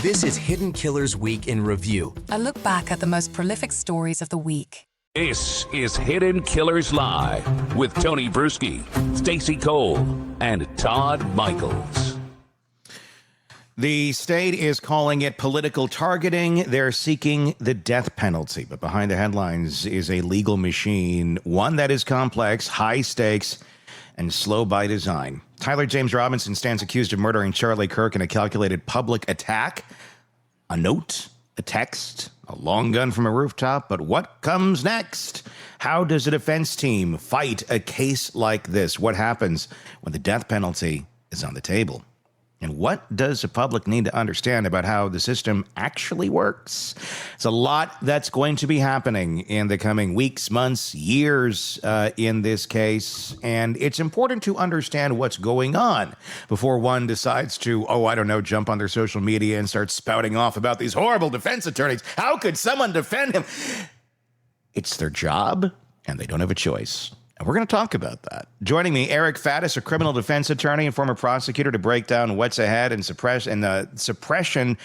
This is Hidden Killers Week in Review. A look back at the most prolific stories of the week. This is Hidden Killers Live with Tony Bruschi, Stacey Cole, and Todd Michaels. The state is calling it political targeting. They're seeking the death penalty. But behind the headlines is a legal machine, one that is complex, high stakes, and slow by design. Tyler James Robinson stands accused of murdering Charlie Kirk in a calculated public attack. A note, a text, a long gun from a rooftop. But what comes next? How does a defense team fight a case like this? What happens when the death penalty is on the table? And what does the public need to understand about how the system actually works? It's a lot that's going to be happening in the coming weeks, months, years in this case. And it's important to understand what's going on before one decides to, jump on their social media and start spouting off about these horrible defense attorneys. How could someone defend him? It's their job, and they don't have a choice. And we're going to talk about that. Joining me, Eric Faddis, a criminal defense attorney and former prosecutor, to break down what's ahead and suppression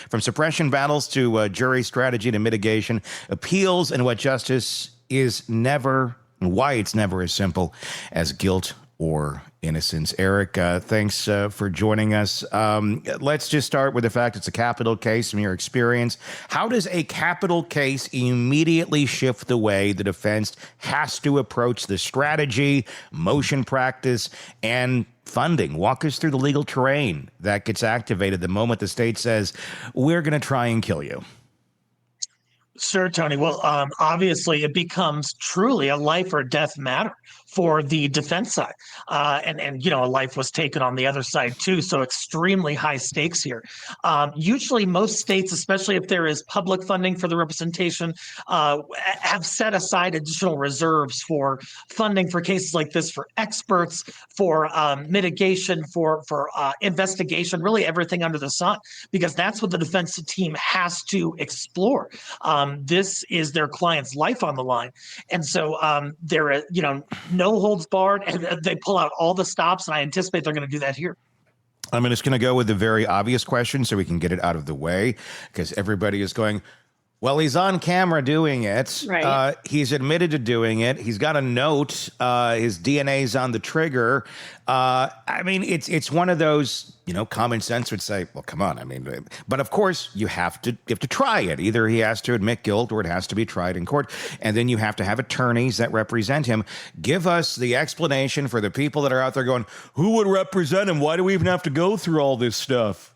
battles to jury strategy to mitigation, appeals, and what justice is never, and why it's never as simple as guilt or innocence. Eric, thanks for joining us. Let's just start with the fact it's a capital case from your experience. How does a capital case immediately shift the way the defense has to approach the strategy, motion practice, and funding? Walk us through the legal terrain that gets activated the moment the state says, we're going to try and kill you. Sure, Tony. Well, obviously, it becomes truly a life or death matter for the defense side. And a life was taken on the other side, too. So extremely high stakes here. Usually, most states, especially if there is public funding for the representation, have set aside additional reserves for funding for cases like this, for experts, for mitigation, for investigation, really everything under the sun, because that's what the defense team has to explore. This is their client's life on the line. And so there, no holds barred, and they pull out all the stops. And I anticipate they're going to do that here. I'm just going to go with the very obvious question so we can get it out of the way, because everybody is going, well, he's on camera doing it. Right. He's admitted to doing it. He's got a note. His DNA's on the trigger. It's one of those, common sense would say, well, come on. But of course you have to try it. Either he has to admit guilt or it has to be tried in court. And then you have to have attorneys that represent him. Give us the explanation for the people that are out there going, who would represent him? Why do we even have to go through all this stuff?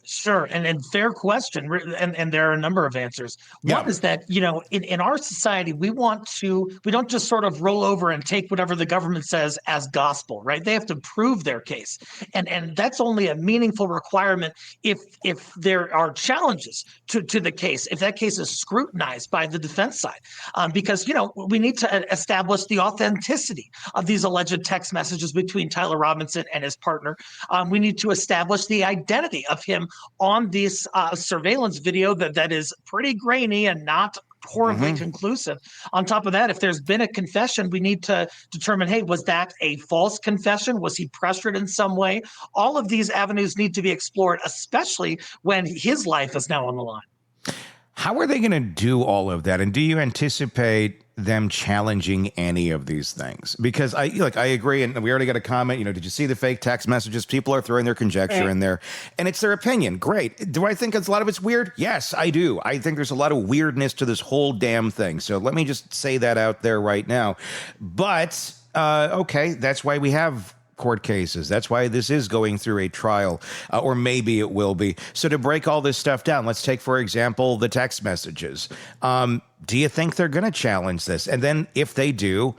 Sure. And fair question. And there are a number of answers. One is that, in our society, we don't just sort of roll over and take whatever the government says as gospel, right? They have to prove their case. And that's only a meaningful requirement if there are challenges to the case, if that case is scrutinized by the defense side. Because, we need to establish the authenticity of these alleged text messages between Tyler Robinson and his partner. We need to establish the identity of him on this surveillance video that is pretty grainy and not horribly conclusive. On top of that, if there's been a confession, we need to determine, hey, was that a false confession? Was he pressured in some way? All of these avenues need to be explored, especially when his life is now on the line. How are they going to do all of that? And do you anticipate them challenging any of these things? Because I agree, and we already got a comment, did you see the fake text messages? People are throwing their conjecture in there, and it's their opinion. Great. Do I think a lot of it's weird? Yes, I do. I think there's a lot of weirdness to this whole damn thing. So let me just say that out there right now. But, okay, that's why we have court cases. That's why this is going through a trial, or maybe it will be. So to break all this stuff down, let's take, for example, the text messages. Do you think they're going to challenge this? And then if they do,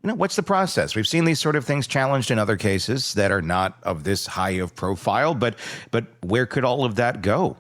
what's the process? We've seen these sort of things challenged in other cases that are not of this high of profile, but where could all of that go?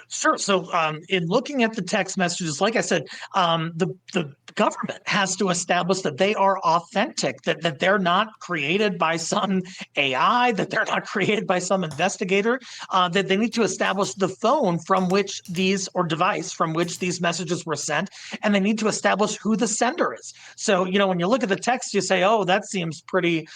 Sure. So in looking at the text messages, like I said, the government has to establish that they are authentic, that they're not created by some AI, that they're not created by some investigator, that they need to establish the phone from which these, or device from which these messages were sent, and they need to establish who the sender is. So, when you look at the text, you say, oh, that seems pretty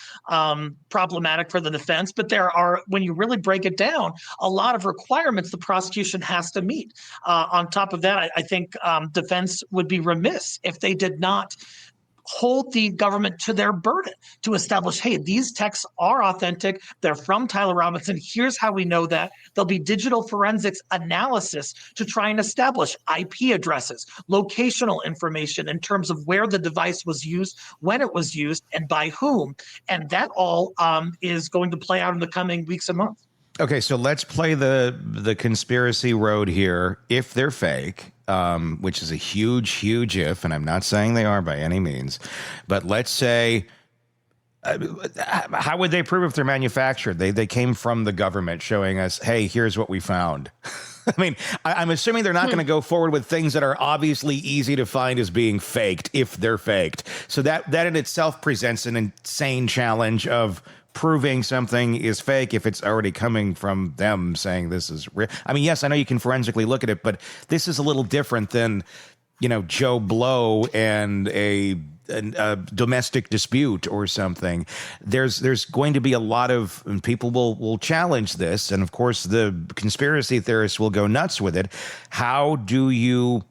problematic for the defense, but there are, when you really break it down, a lot of requirements the prosecution has to meet. On top of that, I think defense would be remiss if they did not hold the government to their burden to establish, hey, these texts are authentic. They're from Tyler Robinson. Here's how we know that. There'll be digital forensics analysis to try and establish IP addresses, locational information in terms of where the device was used, when it was used, and by whom. And that all is going to play out in the coming weeks and months. Okay, so let's play the conspiracy road here. If they're fake, which is a huge, huge if, and I'm not saying they are by any means, but let's say, how would they prove if they're manufactured? They came from the government showing us, hey, here's what we found. I mean, I'm assuming they're not going to go forward with things that are obviously easy to find as being faked if they're faked. So that in itself presents an insane challenge of proving something is fake if it's already coming from them saying this is real. I mean, yes, I know you can forensically look at it, but this is a little different than, Joe Blow and a domestic dispute or something. There's going to be a lot of, and people will challenge this, and of course the conspiracy theorists will go nuts with it. How do you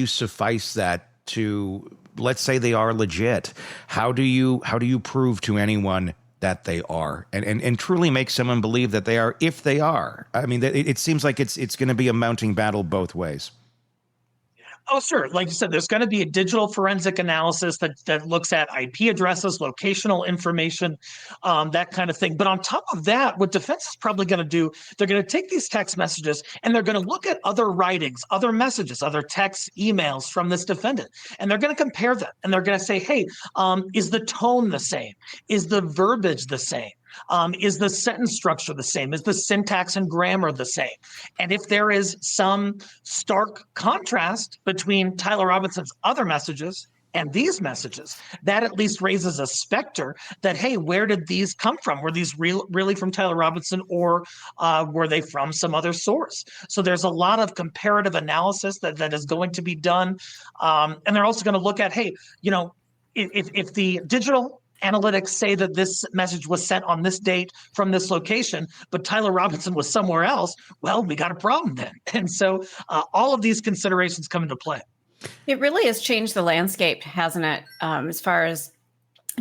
suffice that to, let's say they are legit? How do you prove to anyone that they are, and truly make someone believe that they are, if they are? I mean, it seems like it's going to be a mounting battle both ways. Oh, sure. Like you said, there's going to be a digital forensic analysis that looks at IP addresses, locational information, that kind of thing. But on top of that, what defense is probably going to do, they're going to take these text messages and they're going to look at other writings, other messages, other texts, emails from this defendant, and they're going to compare them. And they're going to say, hey, is the tone the same? Is the verbiage the same? Is the sentence structure the same? Is the syntax and grammar the same? And if there is some stark contrast between Tyler Robinson's other messages and these messages, that at least raises a specter that, hey, where did these come from? Were these really from Tyler Robinson, or were they from some other source? So there's a lot of comparative analysis that is going to be done. And they're also going to look at, hey, if the digital analytics say that this message was sent on this date from this location, but Tyler Robinson was somewhere else, well, we got a problem then. And so all of these considerations come into play. It really has changed the landscape, hasn't it? As far as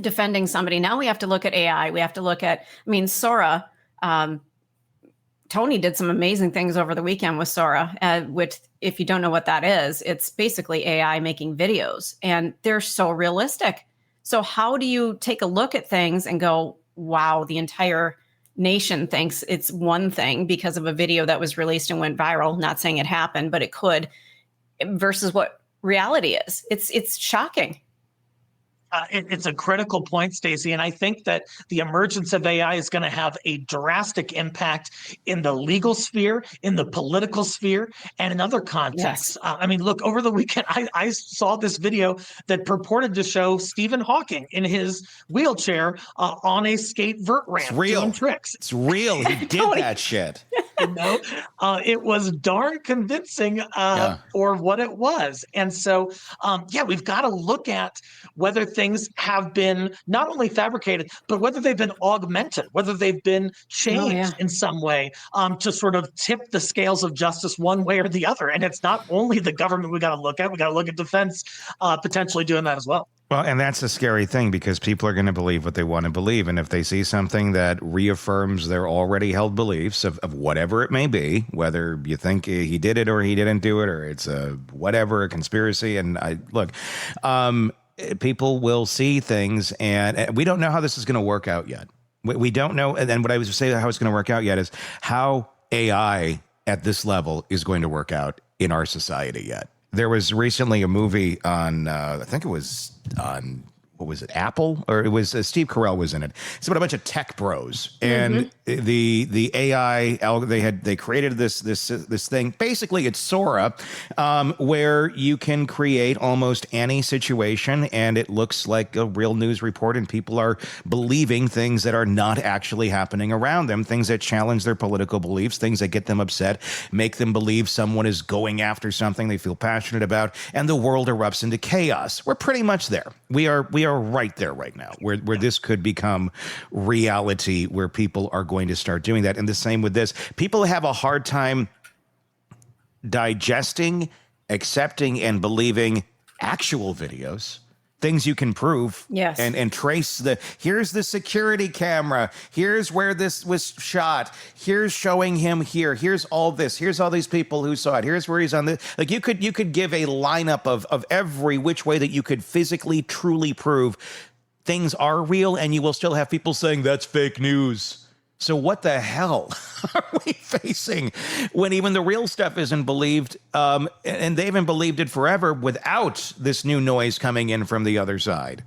defending somebody. Now we have to look at AI. We have to look at, Sora. Tony did some amazing things over the weekend with Sora, which, if you don't know what that is, it's basically AI making videos, and they're so realistic. So how do you take a look at things and go, wow, the entire nation thinks it's one thing because of a video that was released and went viral? Not saying it happened, but it could, versus what reality is. It's shocking. It's a critical point, Stacey, and I think that the emergence of AI is going to have a drastic impact in the legal sphere, in the political sphere, and in other contexts. Yes. Look, over the weekend, I saw this video that purported to show Stephen Hawking in his wheelchair on a skate vert ramp doing tricks. It's real. He did that shit. It was darn convincing for what it was. And so, we've got to look at whether things have been not only fabricated, but whether they've been augmented, whether they've been changed in some way to sort of tip the scales of justice one way or the other. And it's not only the government we got to look at, we got to look at defense potentially doing that as well. Well, and that's a scary thing, because people are going to believe what they want to believe. And if they see something that reaffirms their already held beliefs of whatever it may be, whether you think he did it or he didn't do it, or it's a conspiracy. And people will see things, and we don't know how this is going to work out yet. We don't know. And then what I was saying, how it's going to work out yet, is how AI at this level is going to work out in our society yet. There was recently a movie on, I think it was on what was it, Apple, or it was Steve Carell was in it. It's about a bunch of tech bros, and the AI they created this thing. Basically, it's Sora, where you can create almost any situation, and it looks like a real news report, and people are believing things that are not actually happening around them, things that challenge their political beliefs, things that get them upset, make them believe someone is going after something they feel passionate about, and the world erupts into chaos. We're pretty much there. We are right there right now, where this could become reality, where people are going to start doing that. And the same with this. People have a hard time digesting, accepting, and believing actual videos, things you can prove, yes, and trace here's the security camera, here's where this was shot, here's showing him here, here's all this, here's all these people who saw it, here's where he's on the, like, you could give a lineup of every which way that you could physically truly prove things are real, and you will still have people saying that's fake news. So what the hell are we facing when even the real stuff isn't believed, and they haven't believed it forever without this new noise coming in from the other side?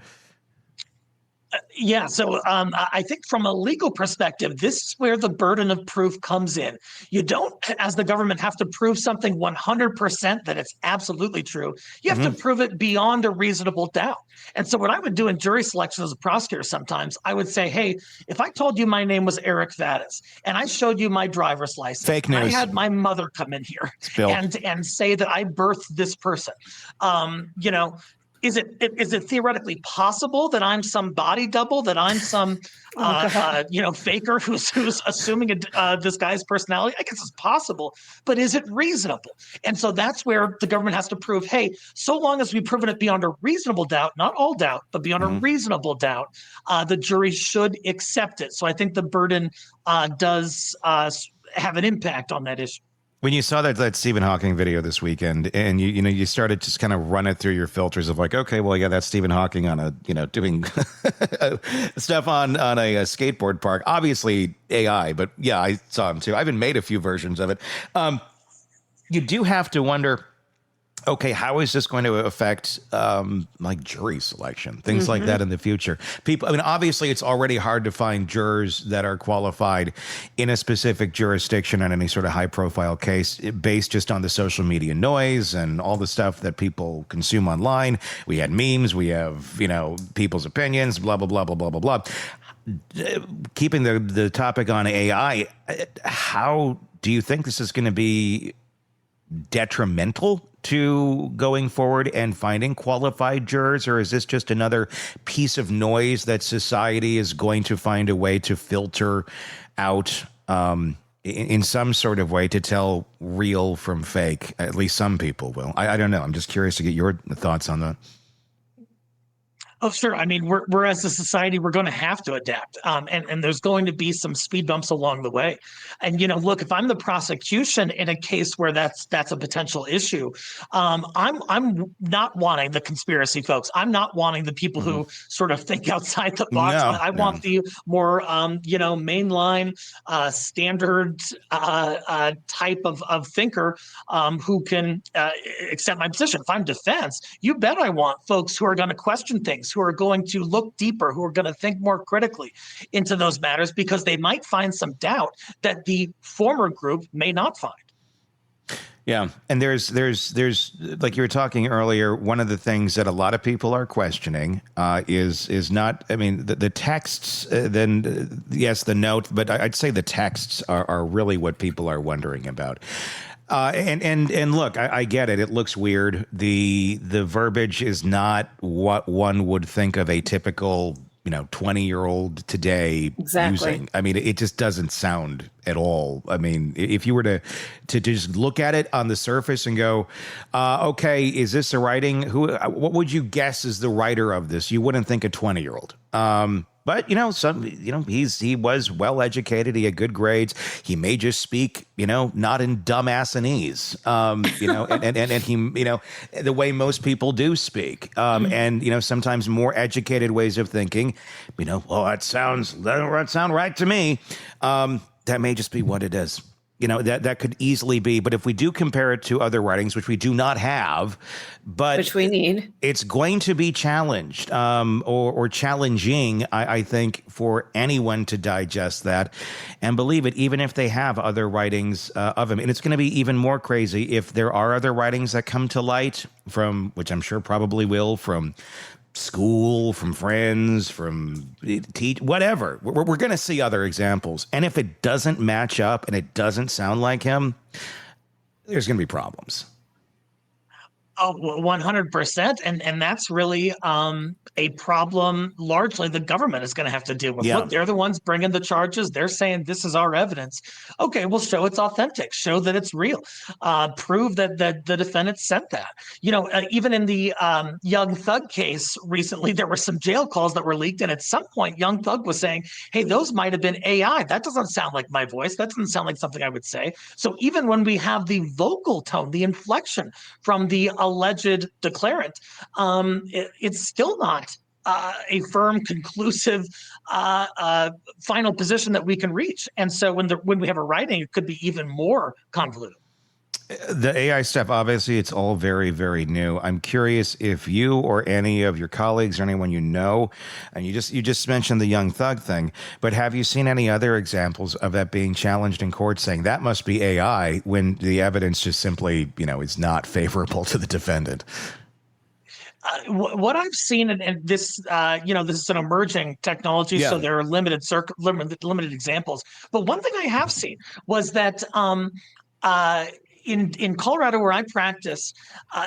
Yeah, so I think from a legal perspective, this is where the burden of proof comes in. You don't, as the government, have to prove something 100% that it's absolutely true. You have to prove it beyond a reasonable doubt. And so what I would do in jury selection as a prosecutor sometimes, I would say, hey, if I told you my name was Eric Faddis and I showed you my driver's license, fake news. I had my mother come in here and say that I birthed this person, is it theoretically possible that I'm some body double, that I'm some faker who's assuming this guy's personality? I guess it's possible, but is it reasonable? And so that's where the government has to prove, hey, so long as we've proven it beyond a reasonable doubt, not all doubt, but beyond a reasonable doubt, the jury should accept it. So I think the burden does have an impact on that issue. When you saw that Stephen Hawking video this weekend, and you started to just kind of run it through your filters of like, okay, well, yeah, that's Stephen Hawking on doing stuff on a skateboard park, obviously AI, but yeah, I saw him too. I even made a few versions of it. You do have to wonder, okay, how is this going to affect like jury selection, things like that in the future? People, I mean, obviously it's already hard to find jurors that are qualified in a specific jurisdiction on any sort of high profile case based just on the social media noise and all the stuff that people consume online. We had memes, we have, people's opinions, blah, blah, blah, blah, blah, blah, blah. Keeping the topic on AI, how do you think this is going to be detrimental to going forward and finding qualified jurors, or is this just another piece of noise that society is going to find a way to filter out in some sort of way to tell real from fake? At least some people will. I don't know. I'm just curious to get your thoughts on that. Oh, sure. I mean, we're as a society, we're going to have to adapt, and there's going to be some speed bumps along the way. And look, if I'm the prosecution in a case where that's a potential issue, I'm not wanting the conspiracy folks. I'm not wanting the people who sort of think outside the box. No, I want the more mainline, standard type of thinker who can accept my position. If I'm defense, you bet I want folks who are going to question things, who are going to look deeper, who are going to think more critically into those matters, because they might find some doubt that the former group may not find. Yeah. And there's like you were talking earlier, one of the things that a lot of people are questioning is not, I mean, the texts, yes, the note, but I'd say the texts are really what people are wondering about. And look, I get it. It looks weird. The verbiage is not what one would think of a typical, 20-year-old today using. I mean, it just doesn't sound at all. I mean, if you were to just look at it on the surface and go, okay, is this a writing? What would you guess is the writer of this? You wouldn't think a 20-year-old. But he was well educated. He had good grades. He may just speak, not in dumbassanese, and he, the way most people do speak, and sometimes more educated ways of thinking, well, that doesn't sound right to me. That may just be what it is. that could easily be. But if we do compare it to other writings, which we do not have, but which we need, it's going to be challenged or challenging, I think, for anyone to digest that and believe it, even if they have other writings of him. And it's going to be even more crazy if there are other writings that come to light from, which I'm sure probably will, from school, from friends, from whatever. We're going to see other examples. And if it doesn't match up and it doesn't sound like him, there's going to be problems. Oh, 100%. And that's really a problem largely the government is going to have to deal with. Yeah. Look, they're the ones bringing the charges. They're saying this is our evidence. Okay, well, show it's authentic. Show that it's real. Prove that the defendant sent that. Even in the Young Thug case recently, there were some jail calls that were leaked. And at some point, Young Thug was saying, hey, those might have been AI. That doesn't sound like my voice. That doesn't sound like something I would say. So even when we have the vocal tone, the inflection from the alleged declarant, it's still not a firm, conclusive, final position that we can reach. And so when we have a writing, it could be even more convoluted. The AI stuff, obviously, it's all very, very new. I'm curious if you or any of your colleagues or anyone you know, and you just mentioned the Young Thug thing, but have you seen any other examples of that being challenged in court, saying that must be AI when the evidence just simply, is not favorable to the defendant? What I've seen, and this, this is an emerging technology, so there are limited examples. But one thing I have seen was that in Colorado, where I practice,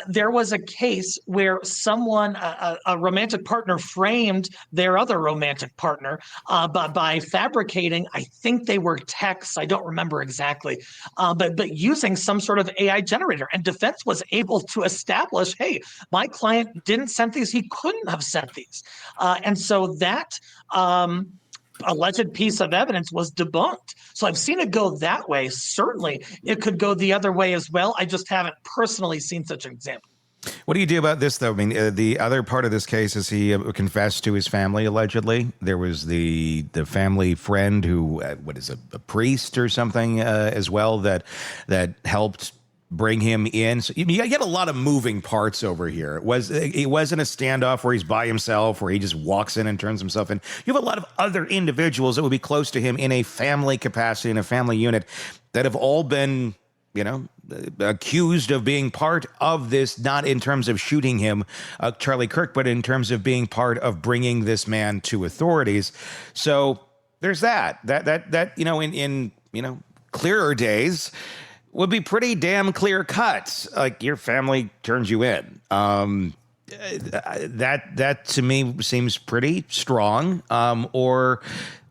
there was a case where someone, a romantic partner, framed their other romantic partner by fabricating, I think they were texts, I don't remember exactly, but using some sort of AI generator. And defense was able to establish, hey, my client didn't send these, he couldn't have sent these. And so that alleged piece of evidence was debunked. So I've seen it go that way. Certainly, it could go the other way as well. I just haven't personally seen such an example. What do you do about this, though? I mean, the other part of this case is he confessed to his family, allegedly. There was the family friend who, a priest or something as well, that helped bring him in. So you get a lot of moving parts over here. It wasn't a standoff where he's by himself, where he just walks in and turns himself in. You have a lot of other individuals that would be close to him in a family capacity, in a family unit, that have all been, accused of being part of this, not in terms of shooting him, Charlie Kirk, but in terms of being part of bringing this man to authorities. So there's that in clearer days would be pretty damn clear cut. Like, your family turns you in. That to me seems pretty strong.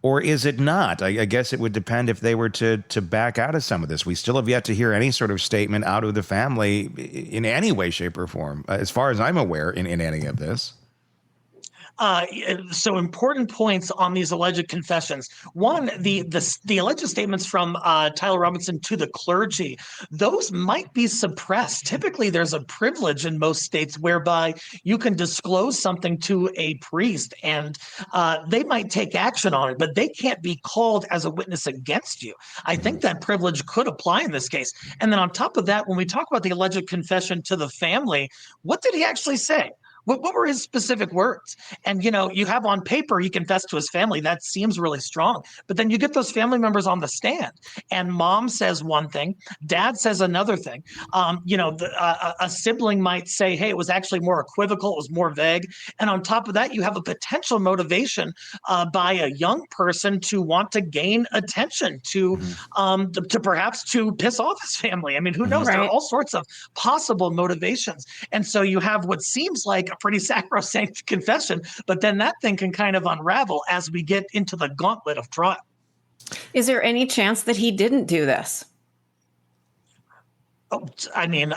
Or is it not? I guess it would depend if they were to back out of some of this. We still have yet to hear any sort of statement out of the family in any way, shape, or form, as far as I'm aware, in any of this. So important points on these alleged confessions. One, the alleged statements from Tyler Robinson to the clergy, those might be suppressed. Typically, there's a privilege in most states whereby you can disclose something to a priest and they might take action on it, but they can't be called as a witness against you. I think that privilege could apply in this case. And then on top of that, when we talk about the alleged confession to the family, what did he actually say? What were his specific words? And, you have on paper, he confessed to his family. That seems really strong. But then you get those family members on the stand and mom says one thing, dad says another thing. A sibling might say, hey, it was actually more equivocal. It was more vague. And on top of that, you have a potential motivation by a young person to want to gain attention, to perhaps to piss off his family. I mean, who knows? Right. There are all sorts of possible motivations. And so you have what seems like a pretty sacrosanct confession, but then that thing can kind of unravel as we get into the gauntlet of trial. Is there any chance that he didn't do this? Oh, I mean,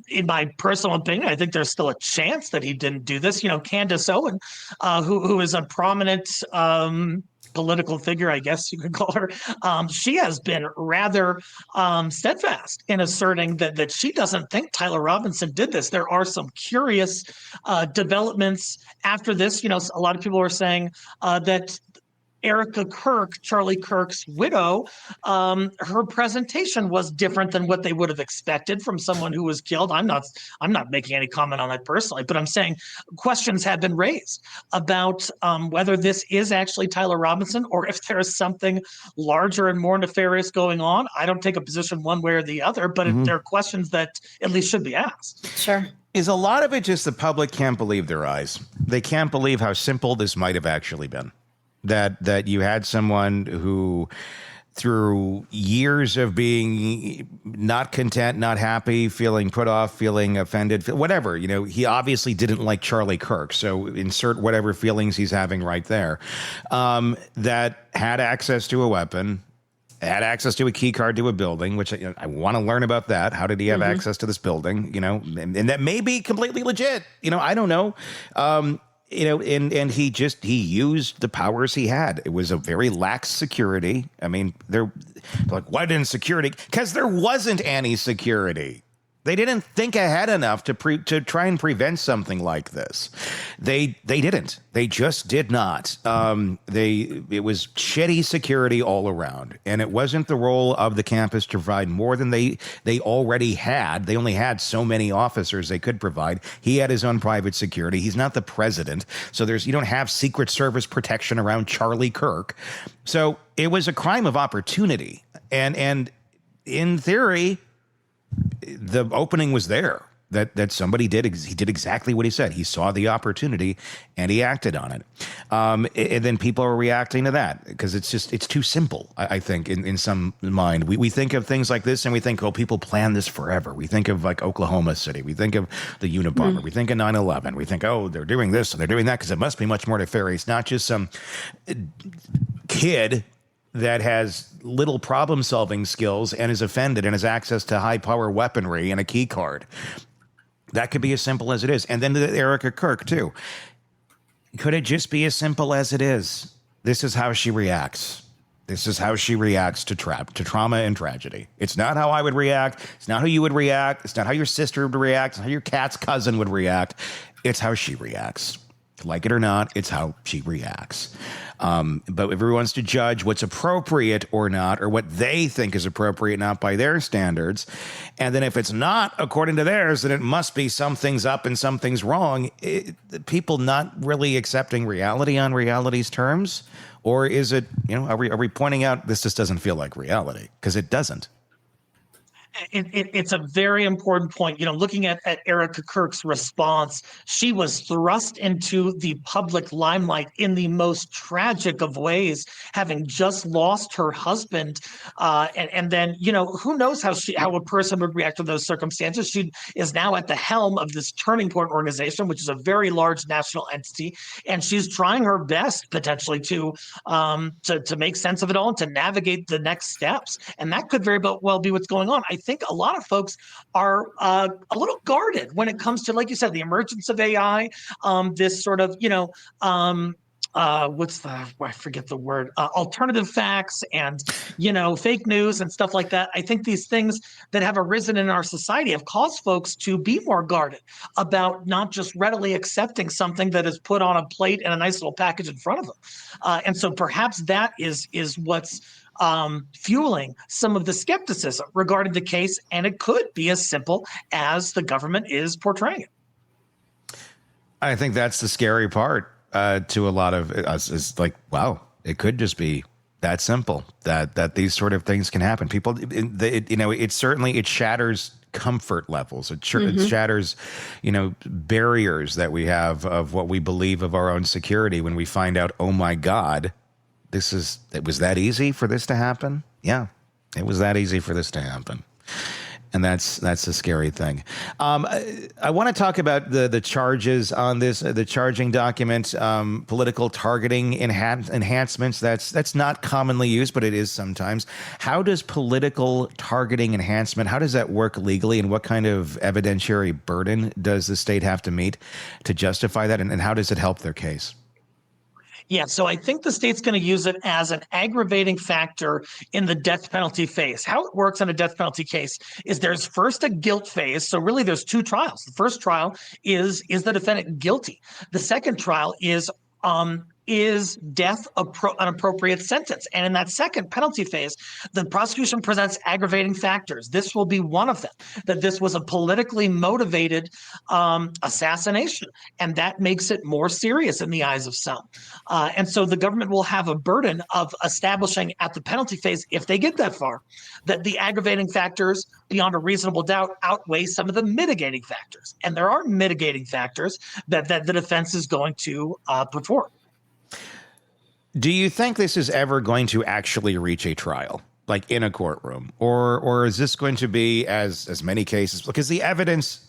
in my personal opinion, I think there's still a chance that he didn't do this. Candace Owen, who is a prominent political figure, I guess you could call her, she has been rather steadfast in asserting that she doesn't think Tyler Robinson did this. There are some curious developments after this. A lot of people are saying that Erica Kirk, Charlie Kirk's widow, her presentation was different than what they would have expected from someone who was killed. I'm not making any comment on that personally, but I'm saying questions have been raised about whether this is actually Tyler Robinson or if there is something larger and more nefarious going on. I don't take a position one way or the other, but there are questions that at least should be asked. Sure. Is a lot of it just the public can't believe their eyes? They can't believe how simple this might have actually been. That you had someone who, through years of being not content, not happy, feeling put off, feeling offended, whatever, he obviously didn't like Charlie Kirk. So insert whatever feelings he's having right there, that had access to a weapon, had access to a key card to a building, which I want to learn about that. How did he have access to this building? And that may be completely legit. I don't know. And he used the powers he had. It was a very lax security. I mean, they're like, why didn't security? Because there wasn't any security. They didn't think ahead enough to try and prevent something like this. They didn't. They just did not. It was shitty security all around, and it wasn't the role of the campus to provide more than they already had. They only had so many officers they could provide. He had his own private security. He's not the president, so you don't have Secret Service protection around Charlie Kirk. So it was a crime of opportunity, and in theory, the opening was there that somebody did. He did exactly what he said. He saw the opportunity and he acted on it. And then people are reacting to that because it's too simple. I think in some mind, we think of things like this and we think, oh, people plan this forever. We think of like Oklahoma City. We think of the Unabomber. We think of 9/11. We think, oh, they're doing this and they're doing that because it must be much more nefarious. Not just some kid that has little problem-solving skills and is offended and has access to high-power weaponry and a key card. That could be as simple as it is. And then the Erica Kirk, too. Could it just be as simple as it is? This is how she reacts. This is how she reacts to trauma and tragedy. It's not how I would react. It's not how you would react. It's not how your sister would react. It's not how your cat's cousin would react. It's how she reacts. Like it or not, it's how she reacts. But everyone wants to judge what's appropriate or not, or what they think is appropriate, not by their standards. And then if it's not according to theirs, then it must be something's up and something's wrong. People not really accepting reality on reality's terms? Or is it, are we pointing out this just doesn't feel like reality? Because it doesn't. It's a very important point. Looking at Erica Kirk's response, she was thrust into the public limelight in the most tragic of ways, having just lost her husband. And then, who knows how a person would react to those circumstances. She is now at the helm of this Turning Point organization, which is a very large national entity. And she's trying her best potentially to make sense of it all and to navigate the next steps. And that could very well be what's going on. I think a lot of folks are a little guarded when it comes to, like you said, the emergence of AI, this sort of, I forget the word, alternative facts and, fake news and stuff like that. I think these things that have arisen in our society have caused folks to be more guarded about not just readily accepting something that is put on a plate and a nice little package in front of them. And so perhaps that is what's fueling some of the skepticism regarding the case, and it could be as simple as the government is portraying it. I think that's the scary part to a lot of us. Is like, wow, it could just be that simple that these sort of things can happen. People, it shatters comfort levels. It shatters, barriers that we have of what we believe of our own security when we find out, oh my God, it was that easy for this to happen? Yeah, it was that easy for this to happen. And that's the scary thing. I want to talk about the charges on this, the charging document, political targeting enhancements. That's not commonly used, but it is sometimes. How does political targeting enhancement, how does that work legally, and what kind of evidentiary burden does the state have to meet to justify that, and how does it help their case? Yeah, so I think the state's going to use it as an aggravating factor in the death penalty phase. How it works in a death penalty case is there's first a guilt phase. So really there's two trials. The first trial is the defendant guilty? The second trial is is death an appropriate sentence? And in that second penalty phase, the prosecution presents aggravating factors. This will be one of them, that this was a politically motivated assassination, and that makes it more serious in the eyes of some. And so the government will have a burden of establishing at the penalty phase, if they get that far, that the aggravating factors beyond a reasonable doubt outweigh some of the mitigating factors. And there are mitigating factors that the defense is going to put forward. Do you think this is ever going to actually reach a trial, like in a courtroom, or is this going to be as many cases? Because the evidence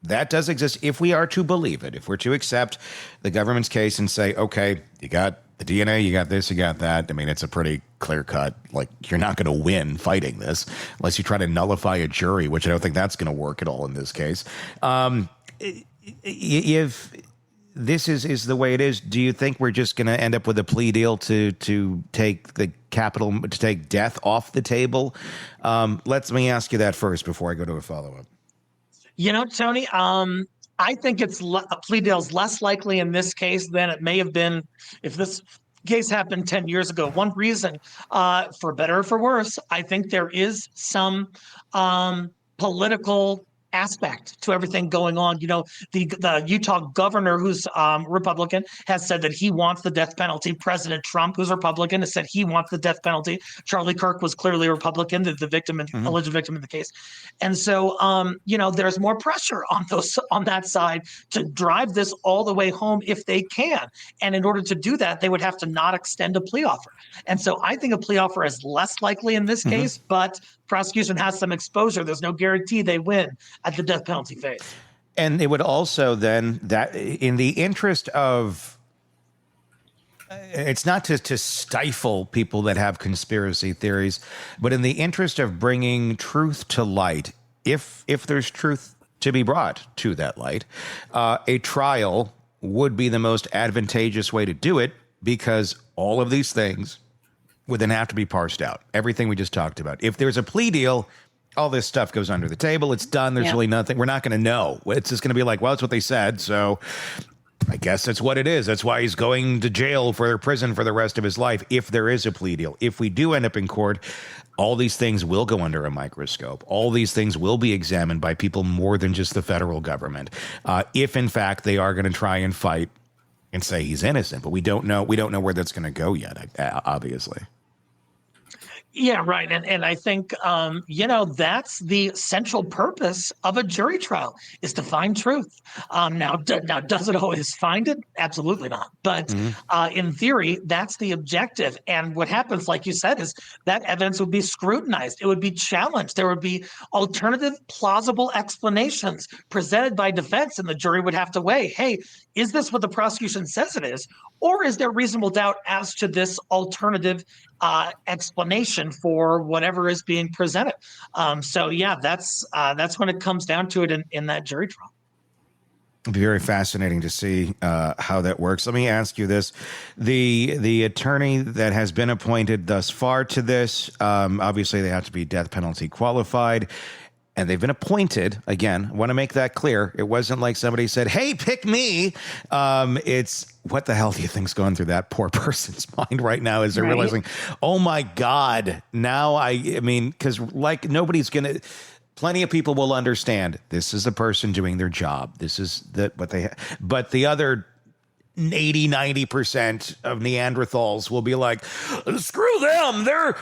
that does exist, if we are to believe it, if we're to accept the government's case and say, okay, you got the DNA, you got this, you got that. I mean, it's a pretty clear cut. Like, you're not going to win fighting this unless you try to nullify a jury, which I don't think that's going to work at all in this case. If this is the way it is, do you think we're just going to end up with a plea deal to take to take death off the table? Let me ask you that first before I go to a follow-up. You know, Tony, I think a plea deal is less likely in this case than it may have been if this case happened 10 years ago. One reason, for better or for worse, I think there is some political aspect to everything going on. You know, the Utah governor, who's Republican, has said that he wants the death penalty. President Trump, who's Republican, has said he wants the death penalty. Charlie Kirk was clearly a Republican, the victim, alleged victim in the case. And so, you know, there's more pressure on that side to drive this all the way home if they can. And in order to do that, they would have to not extend a plea offer. And so I think a plea offer is less likely in this case, but prosecution has some exposure. There's no guarantee they win at the death penalty phase. And it would also then, that in the interest of, it's not to stifle people that have conspiracy theories, but in the interest of bringing truth to light, if there's truth to be brought to that light, a trial would be the most advantageous way to do it, because all of these things would then have to be parsed out. Everything we just talked about. If there's a plea deal, all this stuff goes under the table. It's done. There's really nothing. We're not going to know. It's just going to be like, well, it's what they said. So I guess that's what it is. That's why he's going to jail for prison for the rest of his life, if there is a plea deal. If we do end up in court, all these things will go under a microscope. All these things will be examined by people more than just the federal government. If in fact they are going to try and fight and say he's innocent, but we don't know. We don't know where that's going to go yet, obviously. Yeah, right. And I think, you know, that's the central purpose of a jury trial, is to find truth. Now, does it always find it? Absolutely not. But in theory, that's the objective. And what happens, like you said, is that evidence would be scrutinized. It would be challenged. There would be alternative, plausible explanations presented by defense, and the jury would have to weigh, hey, is this what the prosecution says it is? Or is there reasonable doubt as to this alternative explanation for whatever is being presented? So yeah, that's when it comes down to it in that jury trial. It'll be very fascinating to see how that works. Let me ask you this. The attorney that has been appointed thus far to this, obviously they have to be death penalty qualified. And they've been appointed. Again, I want to make that clear. It wasn't like somebody said, hey, pick me. It's what the hell do you think's going through that poor person's mind right now as they're realizing, oh, my God. Now, I mean, because like nobody's going to, plenty of people will understand this is a person doing their job. This is what they have. But the other 80-90% of Neanderthals will be like, screw them. They're,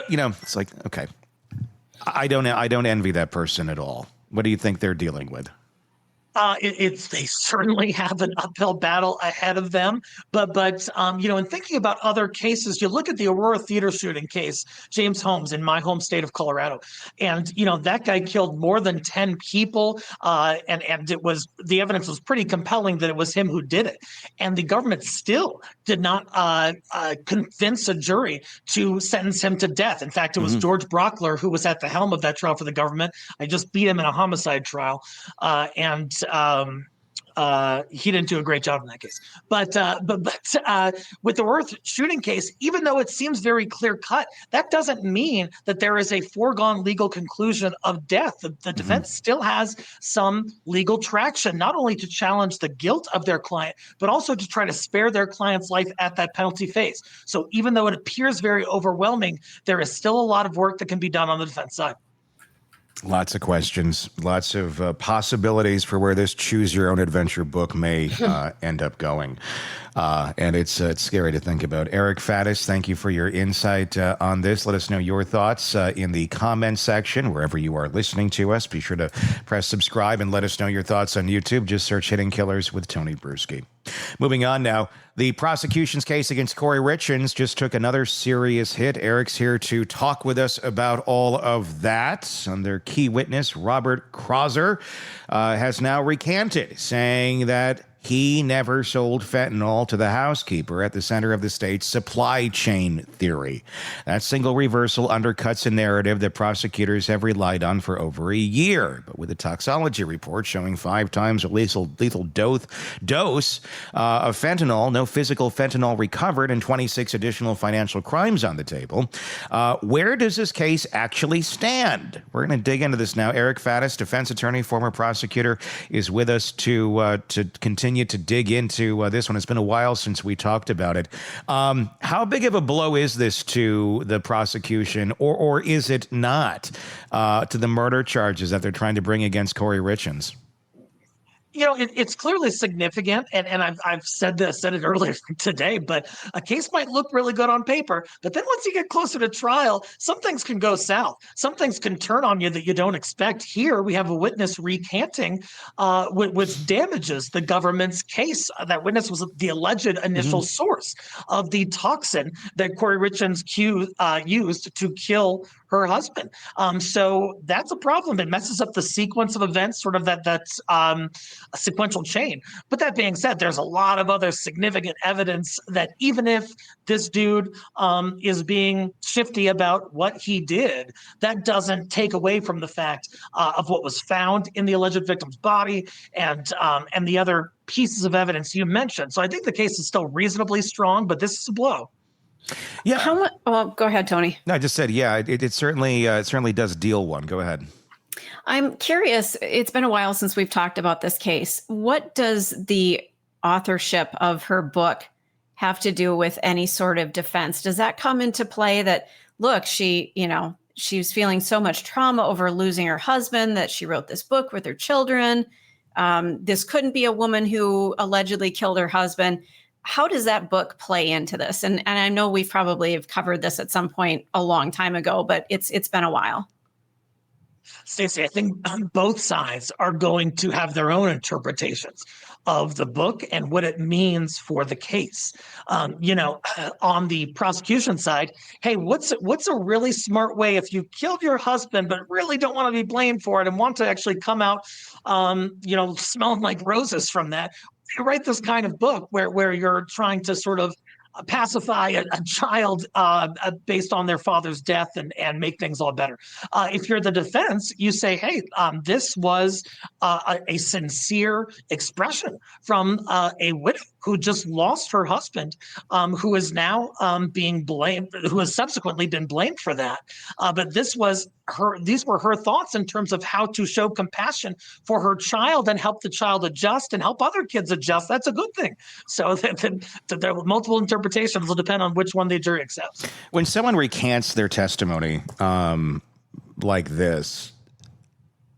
you know, it's like, okay. I don't envy that person at all. What do you think they're dealing with? They certainly have an uphill battle ahead of them. But you know, in thinking about other cases, you look at the Aurora Theater shooting case, James Holmes in my home state of Colorado. And, you know, that guy killed more than 10 people. And it was, the evidence was pretty compelling that it was him who did it. And the government still did not convince a jury to sentence him to death. In fact, it was George Brockler who was at the helm of that trial for the government. I just beat him in a homicide trial. he didn't do a great job in that case. But with the Worth shooting case, even though it seems very clear cut, that doesn't mean that there is a foregone legal conclusion of death. The defense still has some legal traction, not only to challenge the guilt of their client, but also to try to spare their client's life at that penalty phase. So even though it appears very overwhelming, there is still a lot of work that can be done on the defense side. Lots of questions, lots of possibilities for where this choose your own adventure book may end up going. And it's scary to think about. Eric Faddis, thank you for your insight on this. Let us know your thoughts in the comments section, wherever you are listening to us. Be sure to press subscribe and let us know your thoughts on YouTube. Just search Hidden Killers with Tony Bruschi. Moving on now, the prosecution's case against Kouri Richins just took another serious hit. Eric's here to talk with us about all of that. And their key witness, Robert Krauser, has now recanted, saying that he never sold fentanyl to the housekeeper at the center of the state's supply chain theory. That single reversal undercuts a narrative that prosecutors have relied on for over a year. But with a toxicology report showing 5 times a lethal dose of fentanyl, no physical fentanyl recovered, and 26 additional financial crimes on the table, where does this case actually stand? We're going to dig into this now. Eric Faddis, defense attorney, former prosecutor, is with us to continue to dig into this one. It's been a while since we talked about it. How big of a blow is this to the prosecution, or is it not, to the murder charges that they're trying to bring against Kouri Richins? You know, it's clearly significant, and I've said it earlier today, but a case might look really good on paper, but then once you get closer to trial, some things can go south. Some things can turn on you that you don't expect. Here, we have a witness recanting, which damages the government's case. That witness was the alleged initial source of the toxin that Kouri Richins used to kill her husband. So that's a problem. It messes up the sequence of events, sort of that's a sequential chain. But that being said, there's a lot of other significant evidence that even if this dude is being shifty about what he did, that doesn't take away from the fact of what was found in the alleged victim's body and the other pieces of evidence you mentioned. So I think the case is still reasonably strong, but this is a blow. Yeah. How much? Well, go ahead, Tony. No, I just said, yeah, it certainly does deal one. Go ahead. I'm curious. It's been a while since we've talked about this case. What does the authorship of her book have to do with any sort of defense? Does that come into play that, look, she was feeling so much trauma over losing her husband that she wrote this book with her children. This couldn't be a woman who allegedly killed her husband. How does that book play into this? And I know we probably have covered this at some point a long time ago, but it's been a while. Stacey, I think both sides are going to have their own interpretations of the book and what it means for the case. On the prosecution side, hey, what's a really smart way if you killed your husband but really don't want to be blamed for it and want to actually come out, smelling like roses from that? You write this kind of book where you're trying to sort of pacify a child based on their father's death and make things all better. If you're the defense, you say, hey, this was a sincere expression from a widow who just lost her husband, who is now being blamed, who has subsequently been blamed for that. But these were her thoughts in terms of how to show compassion for her child and help the child adjust and help other kids adjust. That's a good thing. So there are multiple interpretations. Will depend on which one the jury accepts. When someone recants their testimony like this,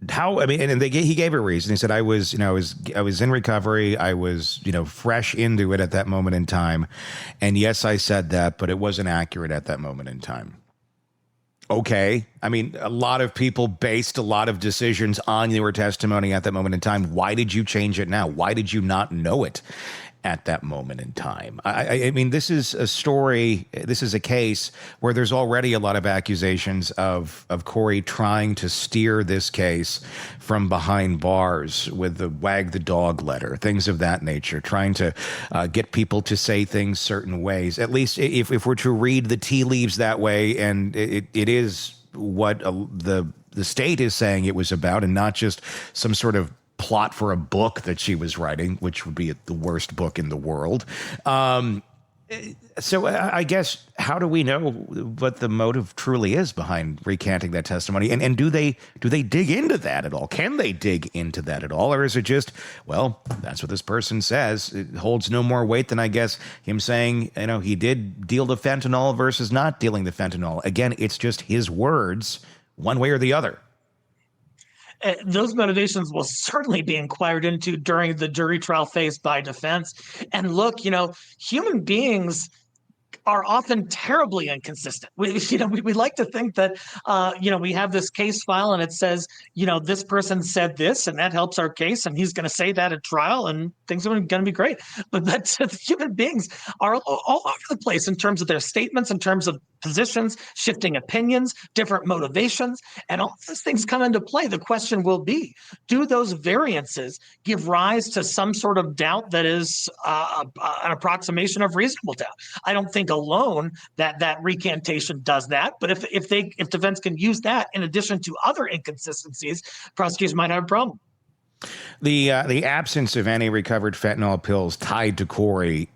he gave a reason. He said, I was in recovery. I was, fresh into it at that moment in time. And yes, I said that, but it wasn't accurate at that moment in time. Okay. I mean, a lot of people based a lot of decisions on your testimony at that moment in time. Why did you change it now? Why did you not know it at that moment in time? I mean, this is a story. This is a case where there's already a lot of accusations of Kouri trying to steer this case from behind bars with the wag the dog letter, things of that nature, trying to get people to say things certain ways. At least if we're to read the tea leaves that way, and it is what the state is saying it was about, and not just some sort of plot for a book that she was writing, which would be the worst book in the world. So I guess, how do we know what the motive truly is behind recanting that testimony? And do they dig into that at all? Can they dig into that at all? Or is it just, well, that's what this person says. It holds no more weight than, I guess, him saying, he did deal the fentanyl versus not dealing the fentanyl. Again, it's just his words, one way or the other. Those motivations will certainly be inquired into during the jury trial phase by defense. And look, human beings are often terribly inconsistent. We like to think that, we have this case file and it says, this person said this and that helps our case and he's going to say that at trial and things are going to be great. But human beings are all over the place in terms of their statements, in terms of positions, shifting opinions, different motivations, and all those things come into play. The question will be, do those variances give rise to some sort of doubt that is an approximation of reasonable doubt? I don't think alone that recantation does that, but if defense can use that in addition to other inconsistencies, prosecution might have a problem. The absence of any recovered fentanyl pills tied to Kouri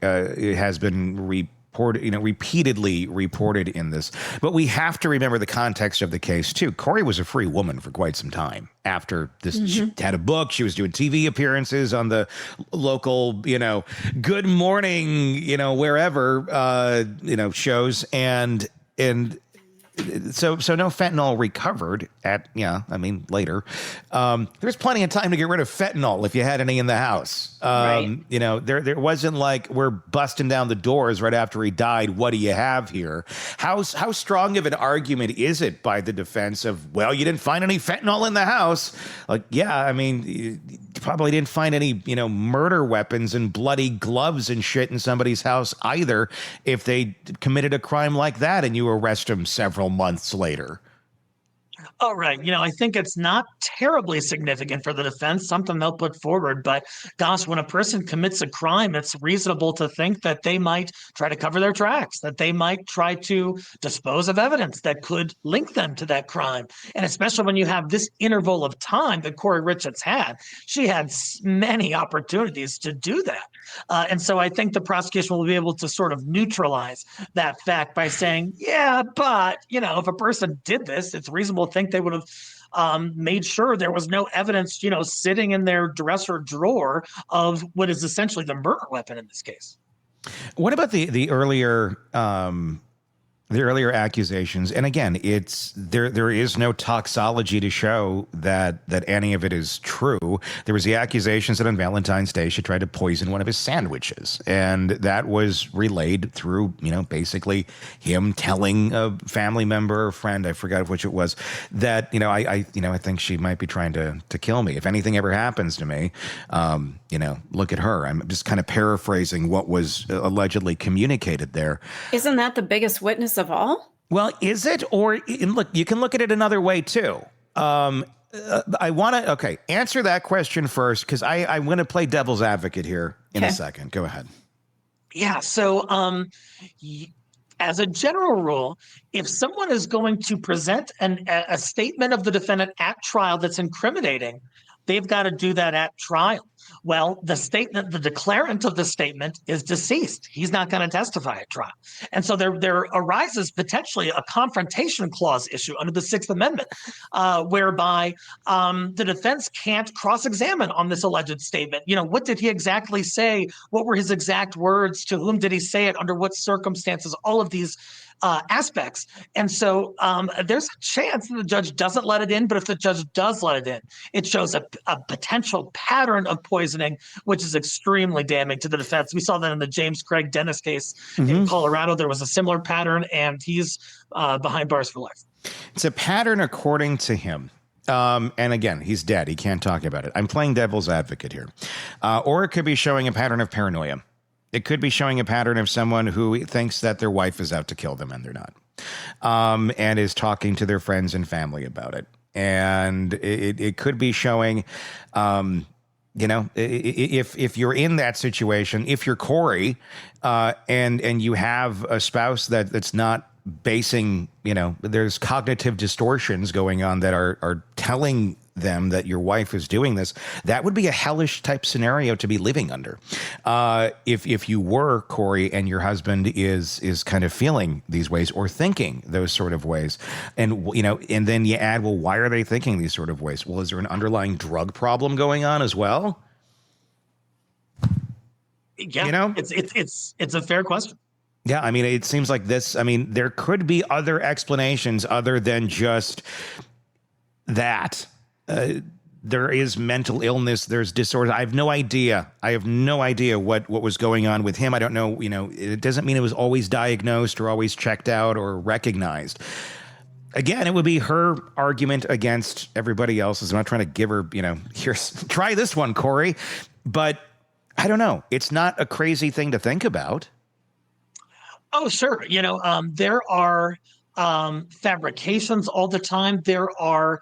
has been repeatedly reported in this. But we have to remember the context of the case, too. Kouri was a free woman for quite some time. After this, she had a book. She was doing TV appearances on the local, Good Morning, wherever, shows. And so no fentanyl recovered later. There's plenty of time to get rid of fentanyl if you had any in the house. Right. There wasn't like we're busting down the doors right after he died. What do you have here? How strong of an argument is it by the defense of, well, you didn't find any fentanyl in the house? Like, yeah, you probably didn't find any, murder weapons and bloody gloves and shit in somebody's house either if they committed a crime like that and you arrest them several months later. Oh, right. I think it's not terribly significant for the defense, something they'll put forward. But gosh, when a person commits a crime, it's reasonable to think that they might try to cover their tracks, that they might try to dispose of evidence that could link them to that crime. And especially when you have this interval of time that Kouri Richins had, she had many opportunities to do that. And so I think the prosecution will be able to sort of neutralize that fact by saying, yeah, but, if a person did this, it's reasonable to think they would have made sure there was no evidence, sitting in their dresser drawer of what is essentially the murder weapon in this case. What about the earlier accusations? And again, it's there is no toxology to show that any of it is true. There was the accusations that on Valentine's Day she tried to poison one of his sandwiches, and that was relayed through basically him telling a family member or friend, I forgot which it was, that I think she might be trying to kill me. If anything ever happens to me, look at her. I'm just kind of paraphrasing what was allegedly communicated there. Isn't that the biggest witness of all? Well, is it? Or look, you can look at it another way too. I want to answer that question first, because I'm going to play devil's advocate here in a second. Go ahead. Yeah. So as a general rule, if someone is going to present a statement of the defendant at trial that's incriminating, they've got to do that at trial. Well, the declarant of the statement is deceased. He's not going to testify at trial. And so there arises potentially a confrontation clause issue under the Sixth Amendment, whereby the defense can't cross-examine on this alleged statement. What did he exactly say? What were his exact words? To whom did he say it? Under what circumstances? All of these aspects. And so there's a chance that the judge doesn't let it in, but if the judge does let it in, it shows a potential pattern of poisoning, which is extremely damning to the defense. We saw that in the James Craig Dennis case in Colorado. There was a similar pattern, and he's behind bars for life. It's a pattern according to him. And again, he's dead. He can't talk about it. I'm playing devil's advocate here. Or it could be showing a pattern of paranoia. It could be showing a pattern of someone who thinks that their wife is out to kill them and they're not, and is talking to their friends and family about it. And it could be showing, if you're in that situation, if you're Kouri, and you have a spouse that's not basing, there's cognitive distortions going on that are telling them that your wife is doing this, that would be a hellish type scenario to be living under. If you were Kouri and your husband is kind of feeling these ways or thinking those sort of ways, and and then you add, well, why are they thinking these sort of ways? Well, is there an underlying drug problem going on as well? Yeah, it's a fair question. Yeah, I mean, it seems like this. I mean, there could be other explanations other than just that. There is mental illness. There's disorder. I have no idea. What was going on with him. I don't know. It doesn't mean it was always diagnosed or always checked out or recognized. Again, it would be her argument against everybody else's. I'm not trying to give her, here's, try this one, Kouri. But I don't know. It's not a crazy thing to think about. Oh, sure. There are fabrications all the time. There are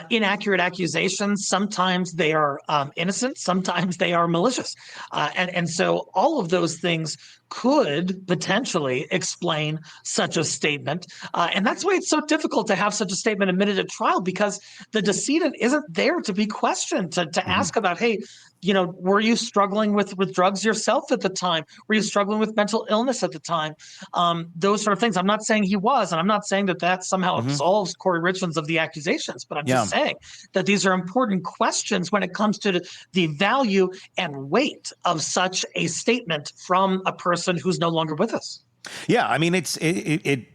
inaccurate accusations. Sometimes they are innocent. Sometimes they are malicious. And so all of those things could potentially explain such a statement. And that's why it's so difficult to have such a statement admitted at trial, because the decedent isn't there to be questioned, to ask about, hey, were you struggling with drugs yourself at the time? Were you struggling with mental illness at the time? Those sort of things. I'm not saying he was, and I'm not saying that somehow absolves Kouri Richins of the accusations, but I'm just saying that these are important questions when it comes to the value and weight of such a statement from a person who's no longer with us. Yeah, I mean,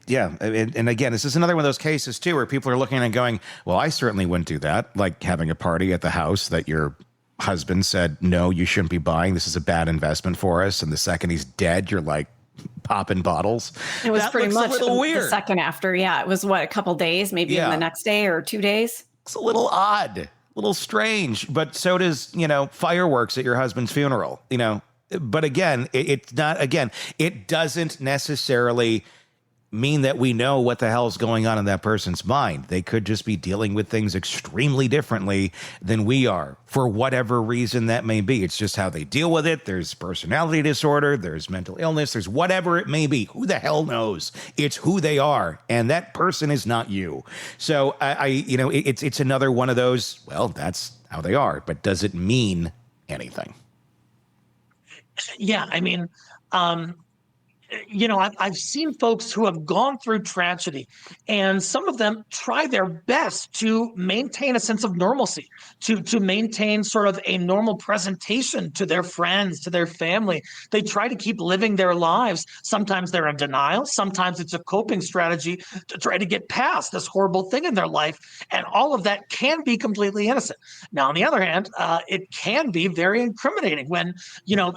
yeah. And again, this is another one of those cases, too, where people are looking and going, well, I certainly wouldn't do that. Like having a party at the house that your husband said, no, you shouldn't be buying. This is a bad investment for us. And the second he's dead, you're like popping bottles. It was that pretty much weird. The second after. Yeah, it was a couple days, maybe even the next day or 2 days. It's a little odd, a little strange, but so does, fireworks at your husband's funeral, But again, it's not, it doesn't necessarily mean that we know what the hell is going on in that person's mind. They could just be dealing with things extremely differently than we are, for whatever reason that may be. It's just how they deal with it. There's personality disorder, there's mental illness, there's whatever it may be. Who the hell knows? It's who they are, and that person is not you. So it's another one of those, well, that's how they are, but does it mean anything? Yeah, I mean, I've seen folks who have gone through tragedy, and some of them try their best to maintain a sense of normalcy, to maintain sort of a normal presentation to their friends, to their family. They try to keep living their lives. Sometimes they're in denial. Sometimes it's a coping strategy to try to get past this horrible thing in their life. And all of that can be completely innocent. Now, on the other hand, it can be very incriminating when,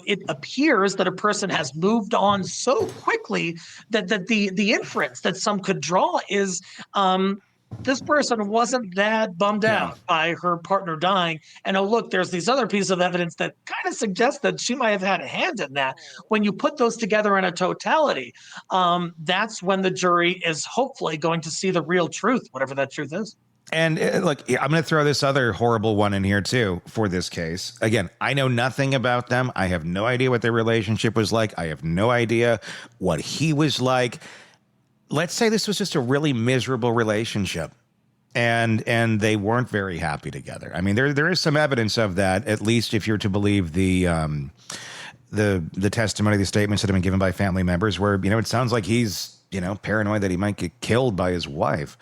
it appears that a person has moved on so quickly that the inference that some could draw is this person wasn't that bummed out by her partner dying. And oh, look, there's these other pieces of evidence that kind of suggest that she might have had a hand in that. When you put those together in a totality, that's when the jury is hopefully going to see the real truth, whatever that truth is. And look, I'm going to throw this other horrible one in here, too, for this case. Again, I know nothing about them. I have no idea what their relationship was like. I have no idea what he was like. Let's say this was just a really miserable relationship and they weren't very happy together. I mean, there is some evidence of that, at least if you're to believe the testimony, the statements that have been given by family members where, it sounds like he's, paranoid that he might get killed by his wife.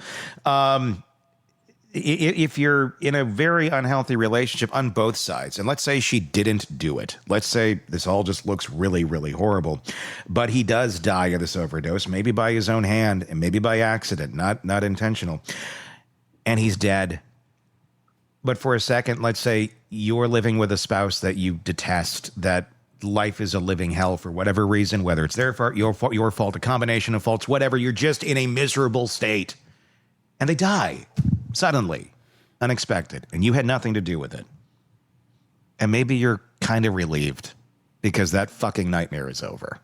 If you're in a very unhealthy relationship on both sides, and let's say she didn't do it, let's say this all just looks really, really horrible, but he does die of this overdose, maybe by his own hand and maybe by accident, not intentional, and he's dead. But for a second, let's say you're living with a spouse that you detest, that life is a living hell for whatever reason, whether it's their fault, your fault, a combination of faults, whatever, you're just in a miserable state. And they die suddenly, unexpected, and you had nothing to do with it. And maybe you're kind of relieved because that fucking nightmare is over.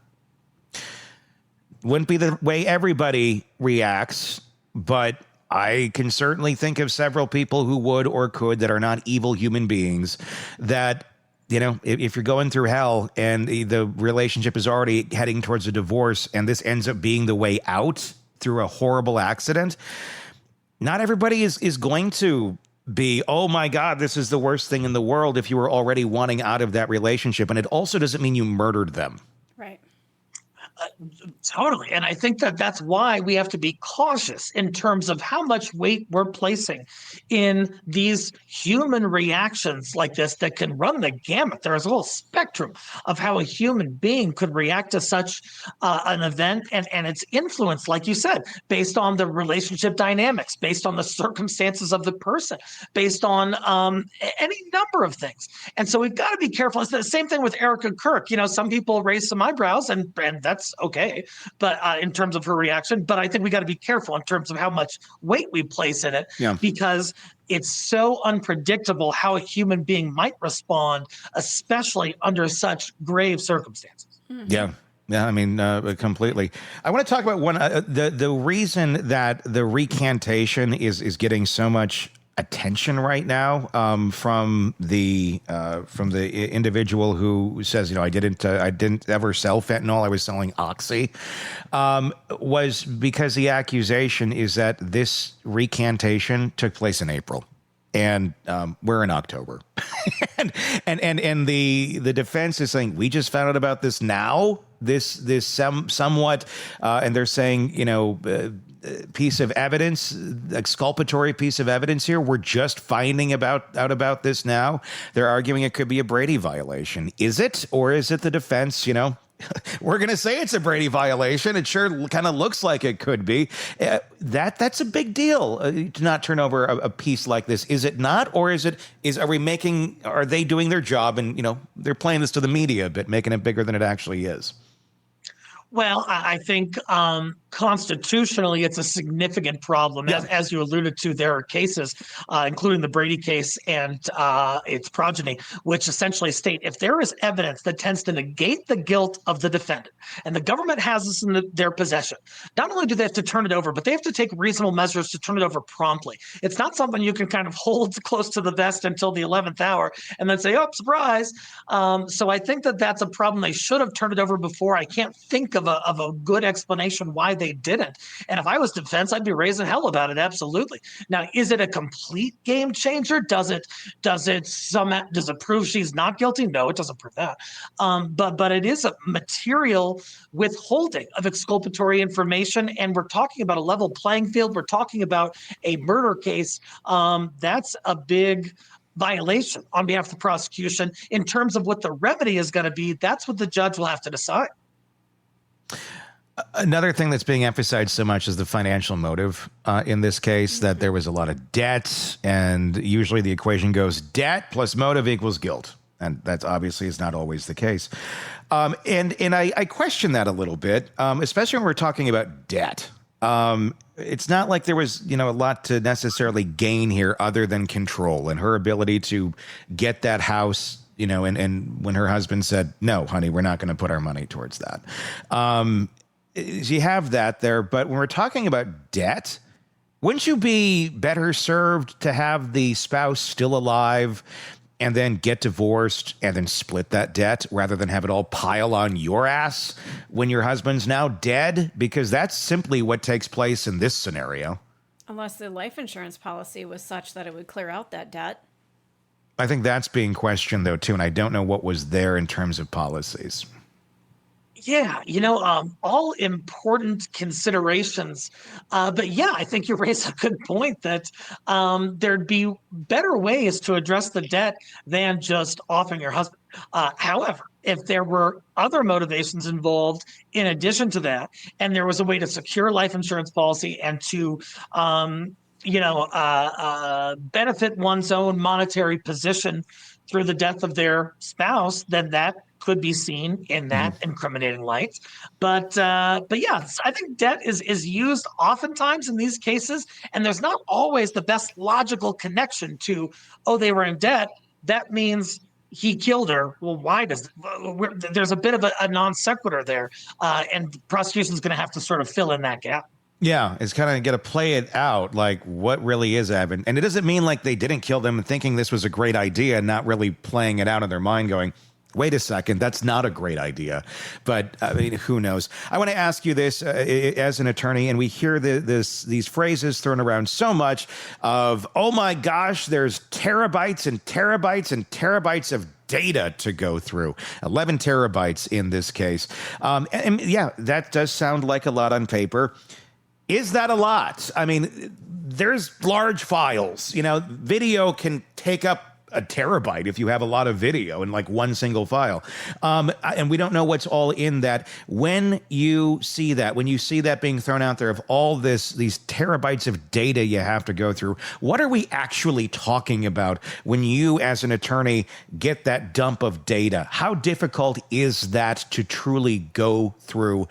Wouldn't be the way everybody reacts, but I can certainly think of several people who would or could that are not evil human beings that, if you're going through hell and the relationship is already heading towards a divorce and this ends up being the way out through a horrible accident, not everybody is going to be, oh my God, this is the worst thing in the world if you were already wanting out of that relationship. And it also doesn't mean you murdered them. Right. Totally. And I think that that's why we have to be cautious in terms of how much weight we're placing in these human reactions like this that can run the gamut. There is a whole spectrum of how a human being could react to such an event and its influence, like you said, based on the relationship dynamics, based on the circumstances of the person, based on any number of things. And so we've got to be careful. It's the same thing with Eric and Kirk. Some people raise some eyebrows and that's okay. But in terms of her reaction, but I think we got to be careful in terms of how much weight we place in it, because it's so unpredictable how a human being might respond, especially under such grave circumstances. Yeah. Yeah, I mean, completely. I want to talk about one. The reason that the recantation is getting so much attention right now from the individual who says, I didn't ever sell fentanyl. I was selling Oxy, was because the accusation is that this recantation took place in April. And we're in October, and the defense is saying we just found out about this now. This somewhat, and they're saying piece of evidence, exculpatory piece of evidence here. We're just finding out about this now. They're arguing it could be a Brady violation. Is it, or is it the defense? We're going to say it's a Brady violation. It sure kind of looks like it could be. That's a big deal to not turn over a piece like this. Is it not? Or are they doing their job and, they're playing this to the media a bit, making it bigger than it actually is? Well, I think constitutionally, it's a significant problem. Yeah. As you alluded to, there are cases, including the Brady case and its progeny, which essentially state if there is evidence that tends to negate the guilt of the defendant, and the government has this in their possession, not only do they have to turn it over, but they have to take reasonable measures to turn it over promptly. It's not something you can kind of hold close to the vest until the 11th hour and then say, oh, surprise. So I think that that's a problem. They should have turned it over before. I can't think of a good explanation why they didn't. And if I was defense, I'd be raising hell about it. Absolutely. Now, is it a complete game changer? Does it prove she's not guilty? No, it doesn't prove that. But it is a material withholding of exculpatory information. And we're talking about a level playing field. We're talking about a murder case. That's a big violation on behalf of the prosecution. In terms of what the remedy is going to be, that's what the judge will have to decide. Another thing that's being emphasized so much is the financial motive in this case, that there was a lot of debt, and usually the equation goes debt plus motive equals guilt. And that's obviously is not always the case. And I question that a little bit, especially when we're talking about debt. It's not like there was, a lot to necessarily gain here other than control and her ability to get that house, and when her husband said, no, honey, we're not going to put our money towards that. You have that there. But when we're talking about debt, wouldn't you be better served to have the spouse still alive and then get divorced and then split that debt rather than have it all pile on your ass when your husband's now dead? Because that's simply what takes place in this scenario. Unless the life insurance policy was such that it would clear out that debt. I think that's being questioned, though, too, and I don't know what was there in terms of policies. Yeah, all important considerations. But yeah, I think you raise a good point that there'd be better ways to address the debt than just offing your husband. However, if there were other motivations involved in addition to that, and there was a way to secure life insurance policy and to benefit one's own monetary position through the death of their spouse, then that could be seen in that incriminating light. But yeah, I think debt is used oftentimes in these cases, and there's not always the best logical connection to, oh, they were in debt. That means he killed her. Well, why there's a bit of a non sequitur there, and the prosecution is going to have to sort of fill in that gap. Yeah, it's kind of got to play it out, like what really is happening. And it doesn't mean like they didn't kill them and thinking this was a great idea and not really playing it out in their mind going, wait a second, that's not a great idea. But I mean, who knows? I want to ask you this as an attorney, and we hear these phrases thrown around so much of, oh my gosh, there's terabytes and terabytes and terabytes of data to go through. 11 terabytes in this case. And yeah, that does sound like a lot on paper. Is that a lot? I mean, there's large files. Video can take up a terabyte if you have a lot of video in like one single file. And we don't know what's all in that. When you see that being thrown out there of all these terabytes of data you have to go through, what are we actually talking about when you as an attorney get that dump of data? How difficult is that to truly go through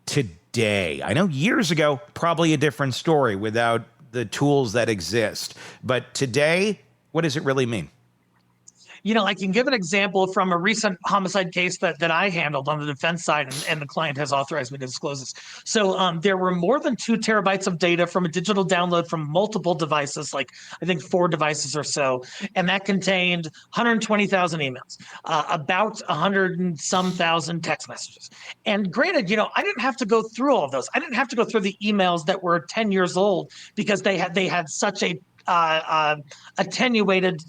today? I know years ago, probably a different story without the tools that exist. But today, what does it really mean? I can give an example from a recent homicide case that I handled on the defense side, and the client has authorized me to disclose this. So there were more than 2 terabytes of data from a digital download from multiple devices, like I think 4 devices or so, and that contained 120,000 emails, about 100 and some thousand text messages. And granted, I didn't have to go through all of those. I didn't have to go through the emails that were 10 years old because they had such a attenuated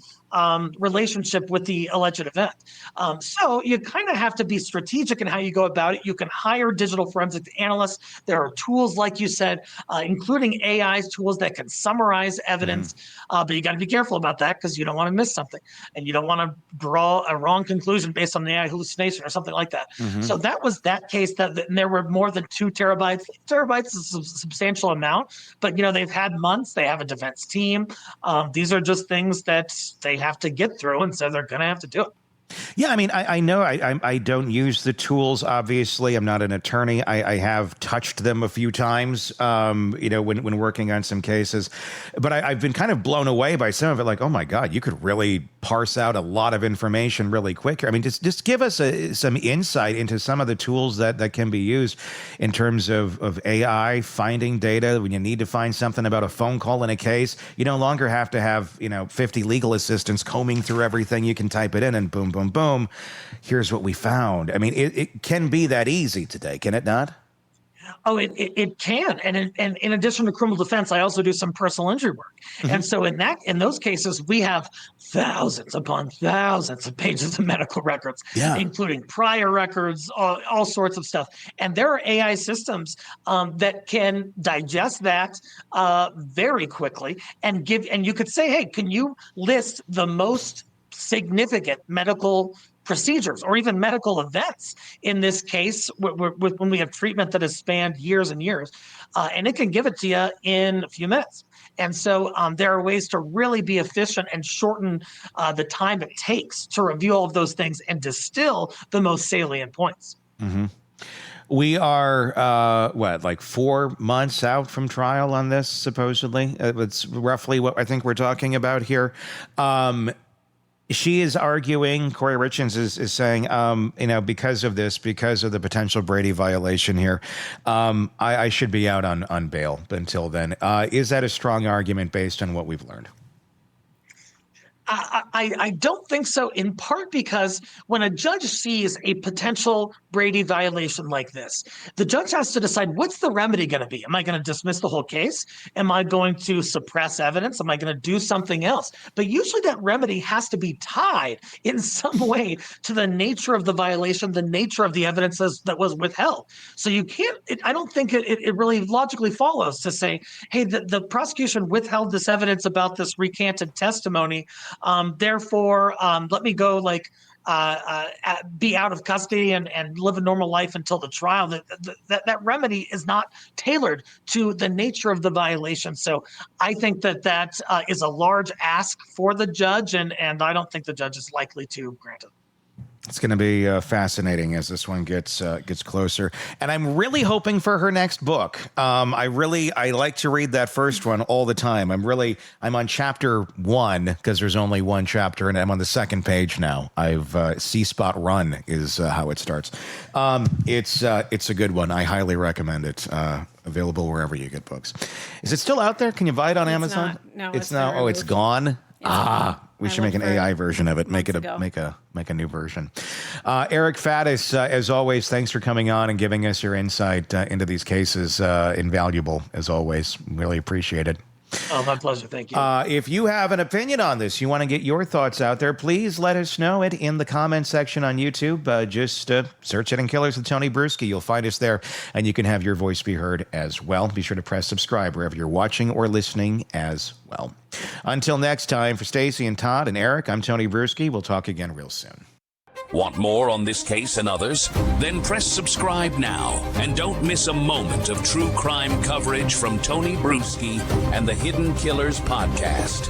relationship with the alleged event. So you kind of have to be strategic in how you go about it. You can hire digital forensic analysts. There are tools, like you said, including AI tools that can summarize evidence. But you got to be careful about that because you don't want to miss something, and you don't want to draw a wrong conclusion based on the AI hallucination or something like that. So that was that case. And there were more than 2 terabytes. Terabytes is a substantial amount, but they've had months. They have a defense team. These are just things that they have to get through, and so they're going to have to do it. Yeah, I mean, I know I don't use the tools. Obviously, I'm not an attorney. I have touched them a few times, when working on some cases. But I've been kind of blown away by some of it. Like, oh my God, you could really parse out a lot of information really quick. I mean, just give us some insight into some of the tools that can be used in terms of AI finding data. When you need to find something about a phone call in a case, you no longer have to have 50 legal assistants combing through everything. You can type it in and boom, boom, boom, here's what we found. I mean, it can be that easy today, can it not? Oh, it can. And in addition to criminal defense, I also do some personal injury work. And so in those cases, we have thousands upon thousands of pages of medical records, including prior records, all sorts of stuff. And there are AI systems that can digest that very quickly and you could say, hey, can you list the most significant medical procedures or even medical events in this case when we have treatment that has spanned years and years, and it can give it to you in a few minutes. And so there are ways to really be efficient and shorten the time it takes to review all of those things and distill the most salient points. We are, like 4 months out from trial on this, supposedly. It's roughly what I think we're talking about here. She is arguing, Kouri Richins is saying, because of the potential Brady violation here, I should be out on bail until then. Is that a strong argument based on what we've learned? I don't think so, in part because when a judge sees a potential Brady violation like this, the judge has to decide, what's the remedy going to be? Am I going to dismiss the whole case? Am I going to suppress evidence? Am I going to do something else? But usually that remedy has to be tied in some way to the nature of the violation, the nature of the evidence that was withheld. So you can't, I don't think it really logically follows to say, hey, the prosecution withheld this evidence about this recanted testimony. Therefore, let me go be out of custody and live a normal life until the trial. That remedy is not tailored to the nature of the violation. So I think that is a large ask for the judge, and I don't think the judge is likely to grant it. It's going to be fascinating as this one gets closer, and I'm really hoping for her next book. I like to read that first one all the time. I'm on chapter 1 because there's only one chapter, and I'm on the second page now. C Spot Run is how it starts. It's a good one. I highly recommend it. Available wherever you get books. Is it still out there? Can you buy it on Amazon? No, it's now. Oh, it's gone. We should make an AI version of it. Make a new version. Eric Faddis, as always, thanks for coming on and giving us your insight into these cases. Invaluable, as always. Really appreciate it. Oh, my pleasure. Thank you. If you have an opinion on this, you want to get your thoughts out there, please let us know it in the comment section on YouTube. Just search Hidden Killers with Tony Bruschi. You'll find us there, and you can have your voice be heard as well. Be sure to press subscribe wherever you're watching or listening as well. Until next time, for Stacy and Todd and Eric, I'm Tony Bruschi. We'll talk again real soon. Want more on this case and others? Then press subscribe now and don't miss a moment of true crime coverage from Tony Bruschi and the Hidden Killers podcast.